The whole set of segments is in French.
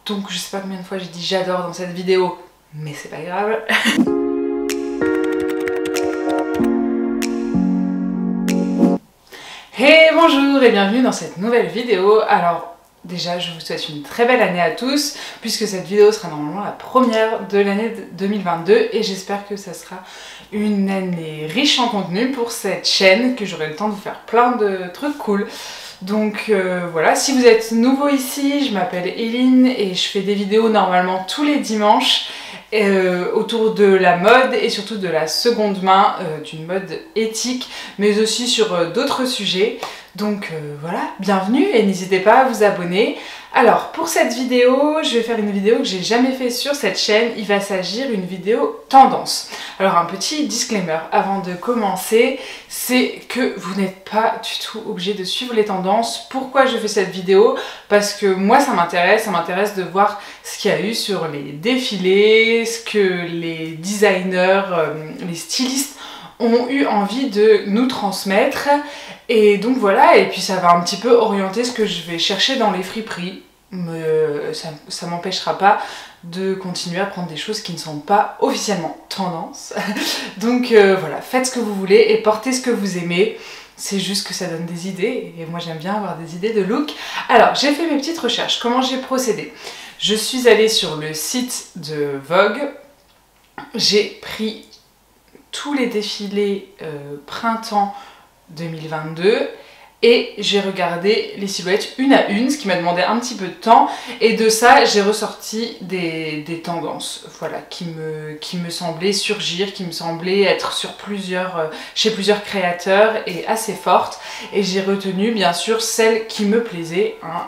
Donc je sais pas combien de fois j'ai dit j'adore dans cette vidéo, mais c'est pas grave. Hey, bonjour et bienvenue dans cette nouvelle vidéo. Alors déjà je vous souhaite une très belle année à tous, puisque cette vidéo sera normalement la première de l'année 2022 et j'espère que ça sera une année riche en contenu pour cette chaîne, que j'aurai le temps de vous faire plein de trucs cool. Donc voilà, si vous êtes nouveau ici, je m'appelle Eline et je fais des vidéos normalement tous les dimanches autour de la mode et surtout de la seconde main, d'une mode éthique, mais aussi sur d'autres sujets. Donc voilà, bienvenue et n'hésitez pas à vous abonner. Alors pour cette vidéo, je vais faire une vidéo que j'ai jamais fait sur cette chaîne. Il va s'agir d'une vidéo tendance. Alors un petit disclaimer avant de commencer, c'est que vous n'êtes pas du tout obligé de suivre les tendances. Pourquoi je fais cette vidéo? Parce que moi ça m'intéresse de voir ce qu'il y a eu sur les défilés, ce que les designers, les stylistes ont eu envie de nous transmettre. Et donc voilà, et puis ça va un petit peu orienter ce que je vais chercher dans les friperies. Ça m'empêchera pas de continuer à prendre des choses qui ne sont pas officiellement tendance. Donc voilà, faites ce que vous voulez et portez ce que vous aimez. C'est juste que ça donne des idées et moi j'aime bien avoir des idées de look. Alors j'ai fait mes petites recherches. Comment j'ai procédé? Je suis allée sur le site de Vogue. J'ai pris tous les défilés printemps 2022 et j'ai regardé les silhouettes une à une, ce qui m'a demandé un petit peu de temps, et de ça j'ai ressorti des tendances, voilà, qui me semblaient surgir, qui me semblaient être sur chez plusieurs créateurs et assez fortes, et j'ai retenu bien sûr celles qui me plaisaient, hein.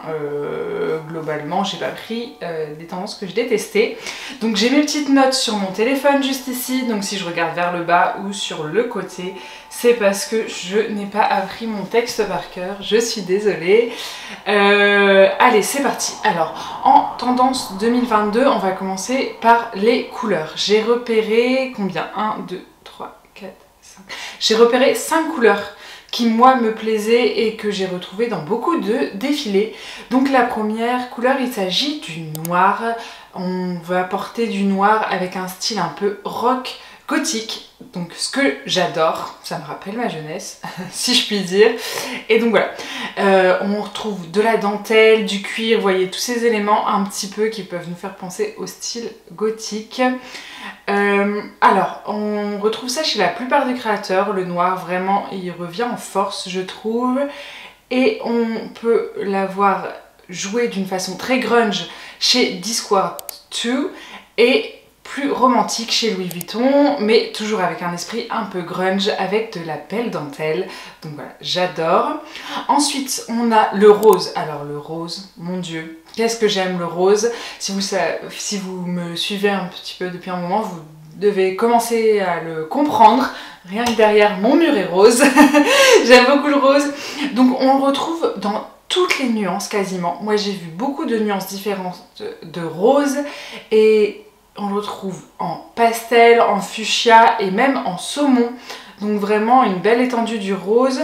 Globalement j'ai pas pris des tendances que je détestais. Donc j'ai mes petites notes sur mon téléphone juste ici, donc si je regarde vers le bas ou sur le côté, c'est parce que je n'ai pas appris mon texte par cœur, je suis désolée. Allez, c'est parti. Alors, en tendance 2022, on va commencer par les couleurs. J'ai repéré combien? 1, 2, 3, 4, 5. J'ai repéré 5 couleurs qui moi me plaisaient et que j'ai retrouvées dans beaucoup de défilés. Donc la première couleur, il s'agit du noir. On va apporter du noir avec un style un peu rock, gothique, donc ce que j'adore, ça me rappelle ma jeunesse, si je puis dire. Et donc voilà, on retrouve de la dentelle, du cuir, vous voyez tous ces éléments un petit peu qui peuvent nous faire penser au style gothique. Alors, on retrouve ça chez la plupart des créateurs, le noir vraiment il revient en force je trouve, et on peut l'avoir joué d'une façon très grunge chez Discord 2 et plus romantique chez Louis Vuitton, mais toujours avec un esprit un peu grunge avec de la belle dentelle. Donc voilà, j'adore. Ensuite, on a le rose. Alors le rose, mon Dieu, qu'est-ce que j'aime le rose. Si vous me suivez un petit peu depuis un moment, vous devez commencer à le comprendre. Rien que derrière mon mur est rose. J'aime beaucoup le rose. Donc on le retrouve dans toutes les nuances quasiment. Moi j'ai vu beaucoup de nuances différentes de rose et on le retrouve en pastel, en fuchsia et même en saumon. Donc vraiment une belle étendue du rose.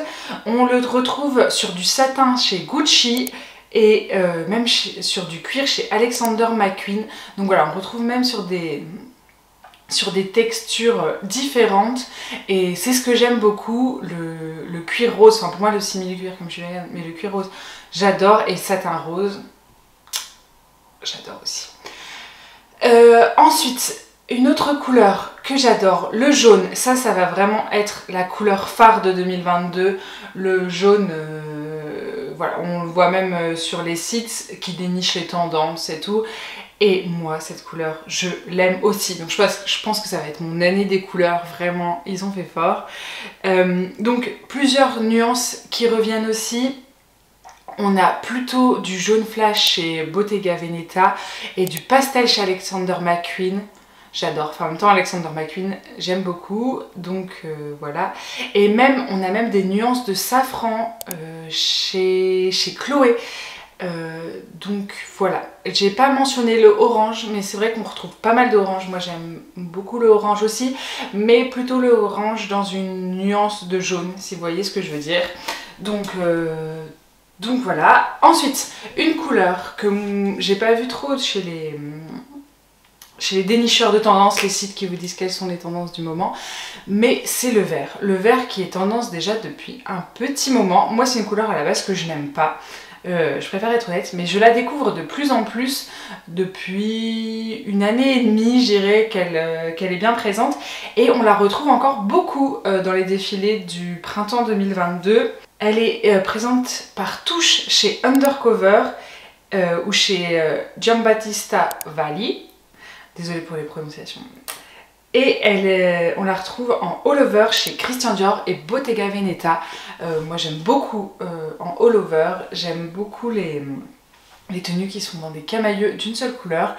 On le retrouve sur du satin chez Gucci et même sur du cuir chez Alexander McQueen. Donc voilà, on retrouve même sur des textures différentes et c'est ce que j'aime beaucoup, le cuir rose, enfin pour moi le simili-cuir comme je l'aime, mais le cuir rose j'adore, et satin rose j'adore aussi. Ensuite, une autre couleur que j'adore, le jaune, ça va vraiment être la couleur phare de 2022, le jaune, voilà, on le voit même sur les sites qui dénichent les tendances et tout, et moi cette couleur je l'aime aussi, donc je pense que ça va être mon année des couleurs, vraiment ils ont fait fort. Donc plusieurs nuances qui reviennent aussi. On a plutôt du jaune flash chez Bottega Veneta et du pastel chez Alexander McQueen. J'adore, enfin en même temps Alexander McQueen j'aime beaucoup, donc voilà. Et même on a même des nuances de safran chez Chloé. Donc voilà, j'ai pas mentionné le orange, mais c'est vrai qu'on retrouve pas mal d'orange. Moi j'aime beaucoup le orange aussi, mais plutôt le orange dans une nuance de jaune, si vous voyez ce que je veux dire. Donc Donc voilà. Ensuite, une couleur que j'ai pas vu trop chez les dénicheurs de tendance, les sites qui vous disent quelles sont les tendances du moment, mais c'est le vert. Le vert qui est tendance déjà depuis un petit moment. Moi, c'est une couleur à la base que je n'aime pas. Je préfère être honnête, mais je la découvre de plus en plus depuis une année et demie, je dirais qu'elle est bien présente. Et on la retrouve encore beaucoup dans les défilés du printemps 2022. Elle est présente par touche chez Undercover ou chez Giambattista Valli. Désolée pour les prononciations. Et on la retrouve en all over chez Christian Dior et Bottega Veneta. Moi j'aime beaucoup en all over, j'aime beaucoup les tenues qui sont dans des camailleux d'une seule couleur.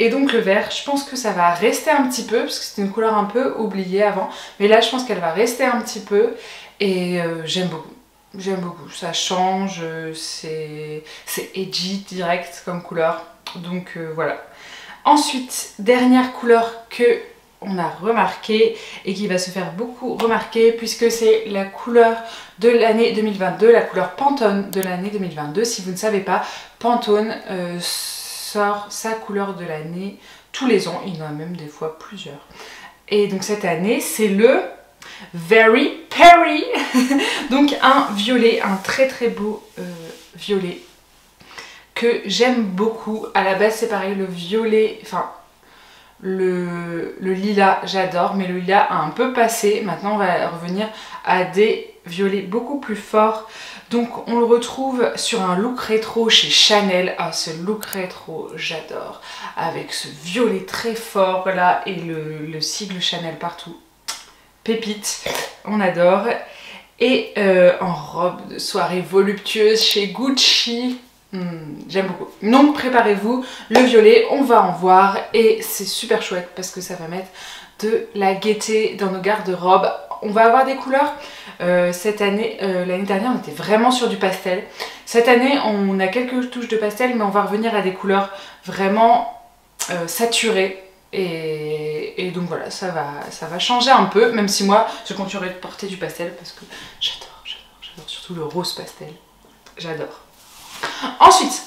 Et donc le vert, je pense que ça va rester un petit peu, parce que c'était une couleur un peu oubliée avant. Mais là je pense qu'elle va rester un petit peu et j'aime beaucoup. J'aime beaucoup, ça change, c'est edgy direct comme couleur. Donc voilà. Ensuite, dernière couleur que on a remarqué et qui va se faire beaucoup remarquer puisque c'est la couleur de l'année 2022, la couleur Pantone de l'année 2022. Si vous ne savez pas, Pantone sort sa couleur de l'année tous les ans, il y en a même des fois plusieurs. Et donc cette année, c'est le Very Perry, donc un violet, un très très beau violet que j'aime beaucoup. À la base c'est pareil, le violet, enfin le lilas j'adore, mais le lilas a un peu passé. Maintenant on va revenir à des violets beaucoup plus forts. Donc on le retrouve sur un look rétro chez Chanel. Ah, ce look rétro j'adore, avec ce violet très fort là et le sigle Chanel partout. Pépite, on adore. Et en robe de soirée voluptueuse chez Gucci. J'aime beaucoup. Donc préparez-vous, le violet, on va en voir et c'est super chouette parce que ça va mettre de la gaieté dans nos garde-robes. On va avoir des couleurs. Cette année, l'année dernière, on était vraiment sur du pastel. Cette année, on a quelques touches de pastel, mais on va revenir à des couleurs vraiment saturées. Et donc voilà, ça va changer un peu, même si moi, je continuerai de porter du pastel parce que j'adore surtout le rose pastel. J'adore. Ensuite,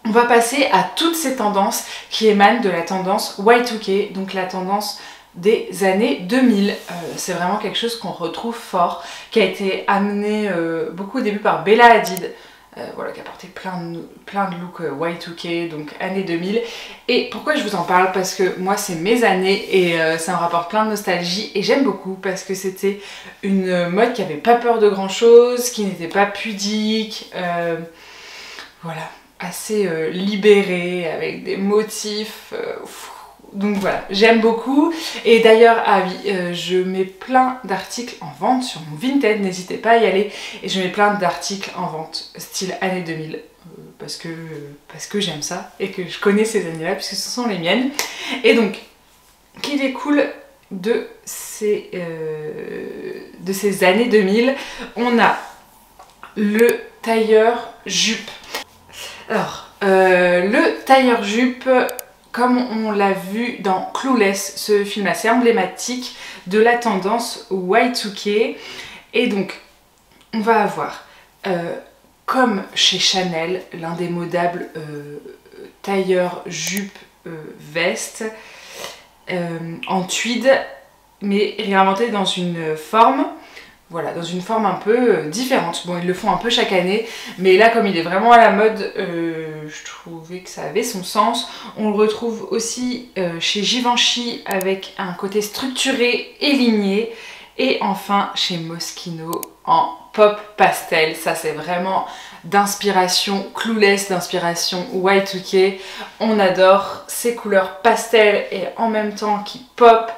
on va passer à toutes ces tendances qui émanent de la tendance Y2K, donc la tendance des années 2000. C'est vraiment quelque chose qu'on retrouve fort, qui a été amené beaucoup au début par Bella Hadid, voilà, qui a porté plein de looks Y2K, donc années 2000. Et pourquoi je vous en parle? Parce que moi c'est mes années et ça me rapporte plein de nostalgie et j'aime beaucoup parce que c'était une mode qui avait pas peur de grand chose, qui n'était pas pudique, voilà, assez libérée, avec des motifs. Donc voilà, j'aime beaucoup. Et d'ailleurs, ah oui, je mets plein d'articles en vente sur mon Vinted, n'hésitez pas à y aller. Et je mets plein d'articles en vente, style années 2000, parce que j'aime ça et que je connais ces années-là, puisque ce sont les miennes. Et donc, qui découle de ces années 2000, on a le tailleur jupe. Alors, le tailleur jupe, comme on l'a vu dans Clueless, ce film assez emblématique de la tendance Y2K. Et donc, on va avoir, comme chez Chanel, l'indémodable tailleur jupe veste en tweed, mais réinventé dans une forme. Voilà, dans une forme un peu différente. Bon, ils le font un peu chaque année, mais là, comme il est vraiment à la mode, je trouvais que ça avait son sens. On le retrouve aussi chez Givenchy avec un côté structuré et ligné. Et enfin, chez Moschino en pop pastel. Ça, c'est vraiment d'inspiration Clueless, d'inspiration Y2K. On adore ces couleurs pastel et en même temps qui pop.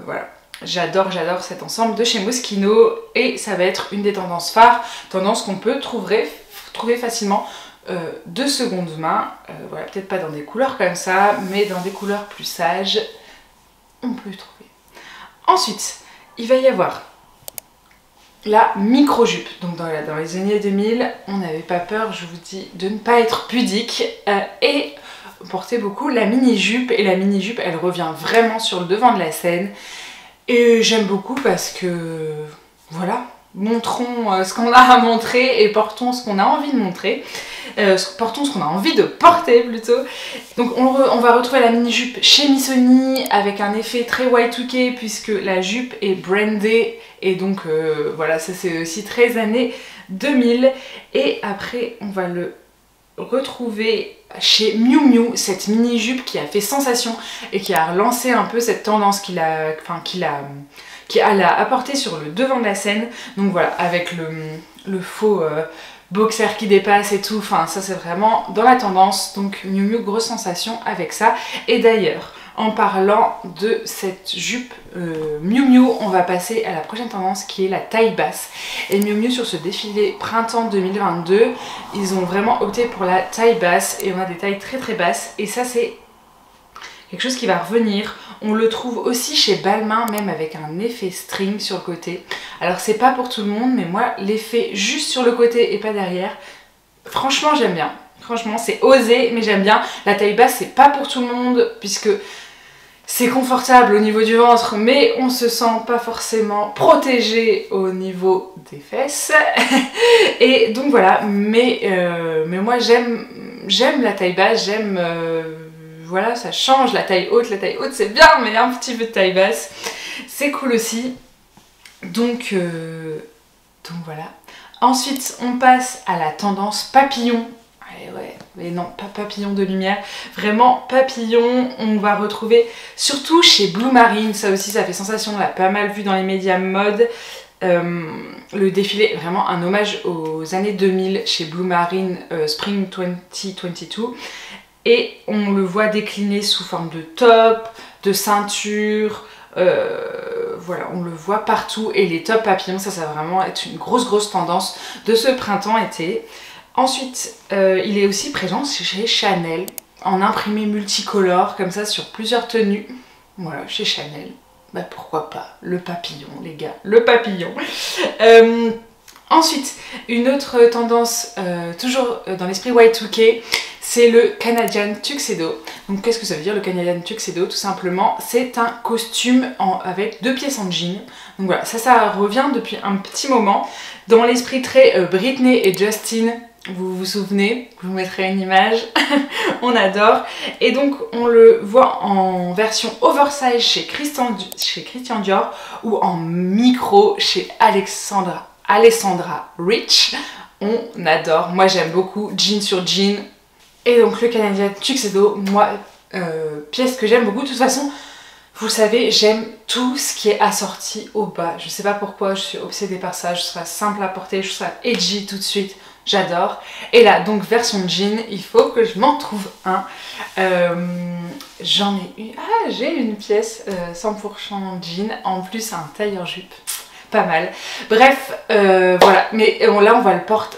Voilà. J'adore cet ensemble de chez Moschino et ça va être une des tendances phares, tendance qu'on peut trouver facilement de seconde main. Voilà, peut-être pas dans des couleurs comme ça, mais dans des couleurs plus sages, on peut le trouver. Ensuite, il va y avoir la micro-jupe. Donc dans les années 2000, on n'avait pas peur, je vous dis, de ne pas être pudique et on portait beaucoup la mini-jupe. Et la mini-jupe, elle revient vraiment sur le devant de la scène. Et j'aime beaucoup parce que, voilà, montrons ce qu'on a à montrer et portons ce qu'on a envie de montrer. Portons ce qu'on a envie de porter plutôt. Donc on va retrouver la mini-jupe chez Missoni avec un effet très Y2K puisque la jupe est brandée et donc voilà, ça c'est aussi très années 2000. Et après on va le retrouver chez Miu Miu, cette mini-jupe qui a fait sensation et qui a relancé un peu cette tendance qu'il a apporté sur le devant de la scène. Donc voilà, avec le faux boxer qui dépasse et tout, enfin ça c'est vraiment dans la tendance. Donc Miu Miu, grosse sensation avec ça. Et d'ailleurs, en parlant de cette jupe Miu Miu, on va passer à la prochaine tendance qui est la taille basse. Et Miu Miu, sur ce défilé printemps 2022, ils ont vraiment opté pour la taille basse et on a des tailles très très basses. Et ça c'est quelque chose qui va revenir. On le trouve aussi chez Balmain, même avec un effet string sur le côté. Alors c'est pas pour tout le monde, mais moi l'effet juste sur le côté et pas derrière, franchement j'aime bien. Franchement c'est osé, mais j'aime bien. La taille basse c'est pas pour tout le monde, puisque c'est confortable au niveau du ventre, mais on se sent pas forcément protégé au niveau des fesses. Et donc voilà, mais moi j'aime la taille basse, j'aime... voilà, ça change. La taille haute c'est bien, mais un petit peu de taille basse c'est cool aussi. Donc voilà. Ensuite on passe à la tendance papillon. Ouais, mais non, pas papillon de lumière, vraiment papillon. On va retrouver surtout chez Blue Marine, ça aussi ça fait sensation, on l'a pas mal vu dans les médias mode. Le défilé est vraiment un hommage aux années 2000 chez Blue Marine, Spring 2022. Et on le voit décliner sous forme de top, de ceinture, voilà, on le voit partout. Et les tops papillons, ça va vraiment être une grosse tendance de ce printemps-été. Ensuite, il est aussi présent chez Chanel, en imprimé multicolore, comme ça, sur plusieurs tenues. Voilà, chez Chanel. Bah pourquoi pas, le papillon, les gars, le papillon. Ensuite, une autre tendance, toujours dans l'esprit Y2K, c'est le Canadian Tuxedo. Donc qu'est-ce que ça veut dire le Canadian Tuxedo? Tout simplement, c'est un costume avec 2 pièces en jean. Donc voilà, ça revient depuis un petit moment. Dans l'esprit très Britney et Justin, vous vous souvenez, je vous mettrai une image, on adore. Et donc on le voit en version oversize chez Christian Dior ou en micro chez Alessandra Rich. On adore, moi j'aime beaucoup, jean sur jean. Et donc le Canadian Tuxedo, moi, pièce que j'aime beaucoup. De toute façon, vous savez, j'aime tout ce qui est assorti au bas. Je sais pas pourquoi, je suis obsédée par ça. Je trouve ça simple à porter, je trouve ça edgy tout de suite. J'adore. Et là, donc version jean, il faut que je m'en trouve un. J'en ai eu... Ah, j'ai une pièce 100% jean, en plus un tailleur-jupe. Pas mal. Bref, voilà. Mais là,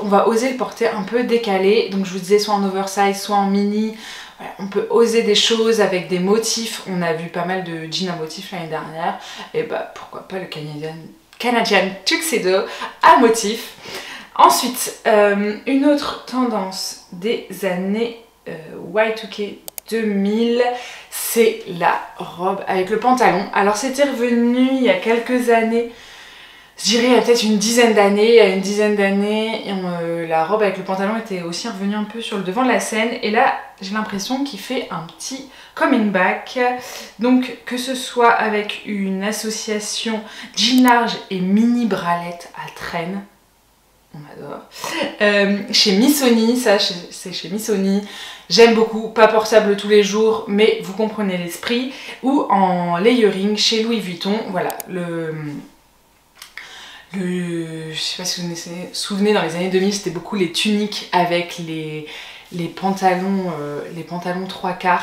on va oser le porter un peu décalé. Donc je vous disais, soit en oversize, soit en mini. Voilà, on peut oser des choses avec des motifs. On a vu pas mal de jeans à motifs l'année dernière. Et bah pourquoi pas le Canadian Tuxedo à motifs. Ensuite, une autre tendance des années Y2K 2000, c'est la robe avec le pantalon. Alors c'était revenu il y a quelques années, je dirais il y a peut-être une dizaine d'années. Il y a une dizaine d'années, la robe avec le pantalon était aussi revenue un peu sur le devant de la scène. Et là, j'ai l'impression qu'il fait un petit coming back. Donc que ce soit avec une association jean large et mini bralette à traîne. On adore. Chez Missoni, ça c'est chez Missoni. J'aime beaucoup, pas portable tous les jours, mais vous comprenez l'esprit. Ou en layering chez Louis Vuitton. Voilà, je sais pas si vous vous souvenez, dans les années 2000, c'était beaucoup les tuniques avec les pantalons 3/4.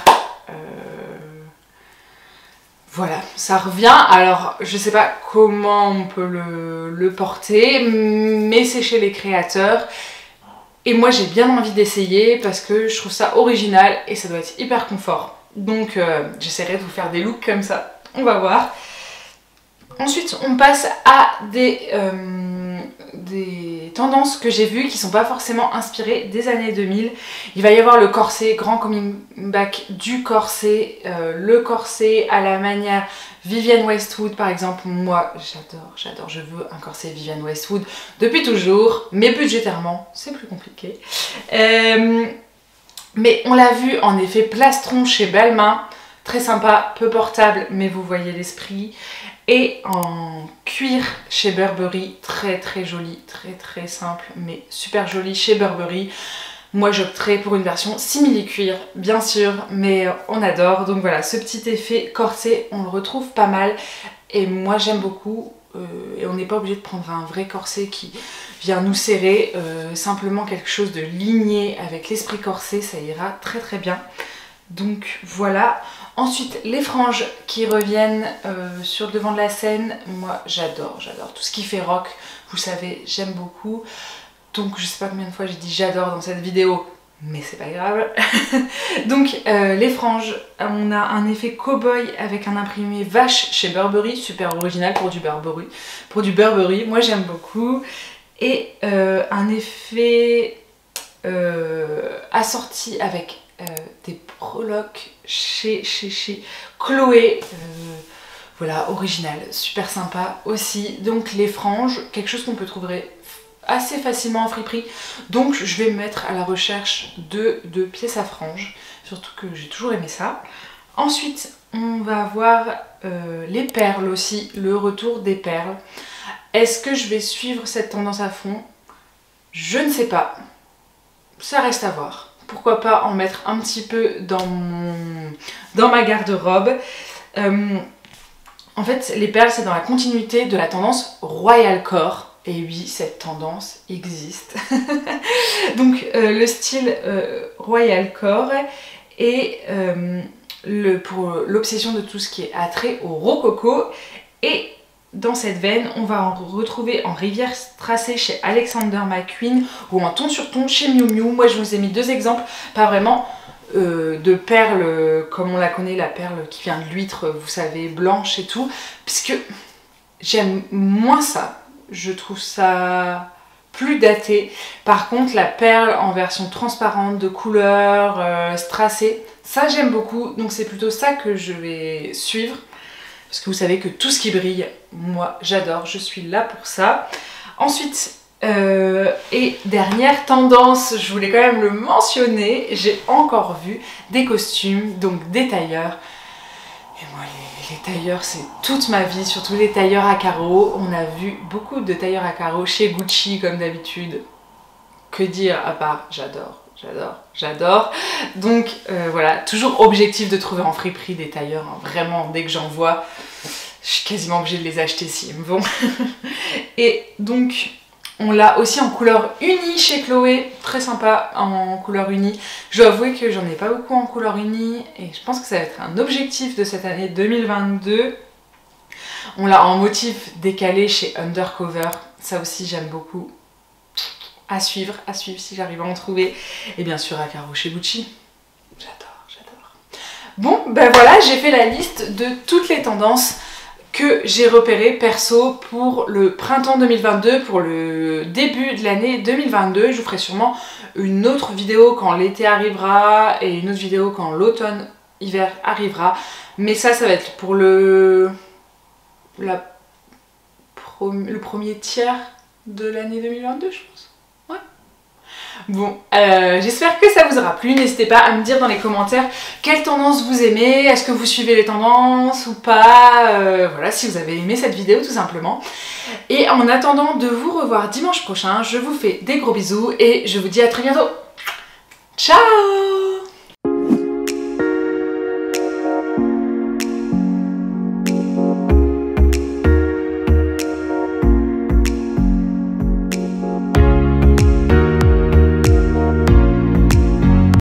Voilà, ça revient. Alors, je sais pas comment on peut le porter, mais c'est chez les créateurs. Et moi, j'ai bien envie d'essayer parce que je trouve ça original et ça doit être hyper confort. Donc, j'essaierai de vous faire des looks comme ça. On va voir. Ensuite, on passe à des des tendances que j'ai vues qui sont pas forcément inspirées des années 2000. Il va y avoir le corset, grand comeback du corset, le corset à la manière Vivienne Westwood par exemple. Moi j'adore, je veux un corset Vivienne Westwood depuis toujours, mais budgétairement c'est plus compliqué. Mais on l'a vu en effet plastron chez Balmain, très sympa, peu portable, mais vous voyez l'esprit. Et en cuir chez Burberry, très joli, très simple, mais super joli chez Burberry. Moi j'opterais pour une version simili-cuir, bien sûr, mais on adore. Donc voilà, ce petit effet corset, on le retrouve pas mal. Et moi j'aime beaucoup, et on n'est pas obligé de prendre un vrai corset qui vient nous serrer. Simplement quelque chose de ligné avec l'esprit corset, ça ira très bien. Donc voilà. Ensuite, les franges qui reviennent sur le devant de la scène, moi j'adore tout ce qui fait rock, vous savez, j'aime beaucoup. Donc je sais pas combien de fois j'ai dit j'adore dans cette vidéo, mais c'est pas grave. Donc les franges, on a un effet cow-boy avec un imprimé vache chez Burberry, super original pour du Burberry, moi j'aime beaucoup. Et un effet assorti avec des breloques chez Chloé, voilà, original, super sympa aussi. Donc les franges, quelque chose qu'on peut trouver assez facilement en friperie, donc je vais me mettre à la recherche de pièces à franges, surtout que j'ai toujours aimé ça. Ensuite on va avoir les perles aussi, le retour des perles. Est-ce que je vais suivre cette tendance à fond? Je ne sais pas, ça reste à voir. Pourquoi pas en mettre un petit peu dans ma garde-robe. En fait, les perles, c'est dans la continuité de la tendance Royal Core. Et oui, cette tendance existe. Donc, le style Royal Core et pour l'obsession de tout ce qui est attrait au rococo. Et dans cette veine, on va en retrouver en rivière tracée chez Alexander McQueen ou en ton sur ton chez Miu Miu. Moi, je vous ai mis deux exemples, pas vraiment de perles comme on la connaît, la perle qui vient de l'huître, vous savez, blanche et tout, puisque j'aime moins ça. Je trouve ça plus daté. Par contre, la perle en version transparente, de couleur, strassée, ça j'aime beaucoup. Donc c'est plutôt ça que je vais suivre. Parce que vous savez que tout ce qui brille, moi j'adore, je suis là pour ça. Ensuite, et dernière tendance, je voulais quand même le mentionner, j'ai encore vu des costumes, donc des tailleurs. Et moi les tailleurs c'est toute ma vie, surtout les tailleurs à carreaux. On a vu beaucoup de tailleurs à carreaux chez Gucci comme d'habitude. Que dire à part j'adore. Donc voilà, toujours objectif de trouver en friperie des tailleurs, hein. Vraiment, dès que j'en vois, je suis quasiment obligée de les acheter s'ils me vont. Et donc, on l'a aussi en couleur unie chez Chloé, très sympa en couleur unie. Je dois avouer que j'en ai pas beaucoup en couleur unie et je pense que ça va être un objectif de cette année 2022. On l'a en motif décalé chez Undercover, ça aussi j'aime beaucoup. À suivre si j'arrive à en trouver. Et bien sûr à carreaux chez Gucci. J'adore. Bon, ben voilà, j'ai fait la liste de toutes les tendances que j'ai repérées perso pour le printemps 2022, pour le début de l'année 2022. Je vous ferai sûrement une autre vidéo quand l'été arrivera et une autre vidéo quand l'automne-hiver arrivera. Mais ça va être pour le premier tiers de l'année 2022, je pense. Bon, j'espère que ça vous aura plu. N'hésitez pas à me dire dans les commentaires quelles tendances vous aimez, est-ce que vous suivez les tendances ou pas, voilà, si vous avez aimé cette vidéo tout simplement. Et en attendant de vous revoir dimanche prochain, je vous fais des gros bisous et je vous dis à très bientôt. Ciao!